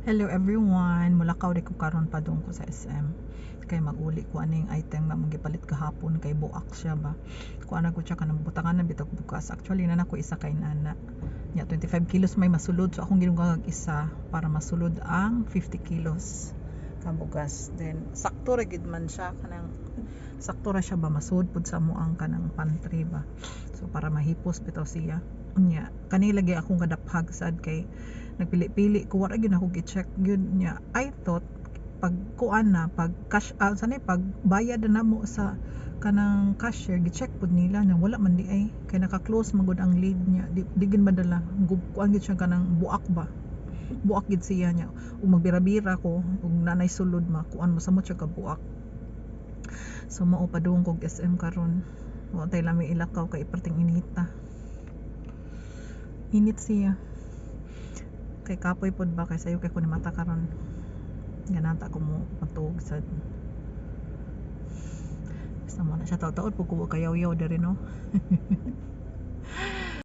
Hello everyone, mulakaw di ko karon pa doon ko sa SM. Kay maguli ko aning item nga magipalit kahapon kay buak siya ba. Kuan na ko siya kanang butangan na bitag bukas. Actually na nako isa kay nana. Nya 25 kilos may masulod, so akong ginugag isa para masulod ang 50 kilos kabugas. Then sakto ra gid man siya kanang sakto ra siya ba masud pud sa mo ang kanang pantry ba. So para mahipos bitaw siya. Nya kani lagi akong kadaphag sad kay nagpili-pili ko wala gyud ako gi-check gyud nya. I thought pag kuan na pag cash out sanay pag bayad na mo sa kanang cashier gi-check pud nila na wala man di ay kay naka-close magud ang lid niya di gid madala kuan gid siya kanang buak ba buak gid siya nya ug magbira-bira ko ug nanay sulod makuan mo sa mo siya ka buak. So mao padung kog SM karon wa tay lami ilakaw kay perting inita init siya kay kapoy pod ba kay sayo kay kun mata karon ganata ko mo matug sad basta mo na siya taw-taon pug ko kayaw-yaw diri no.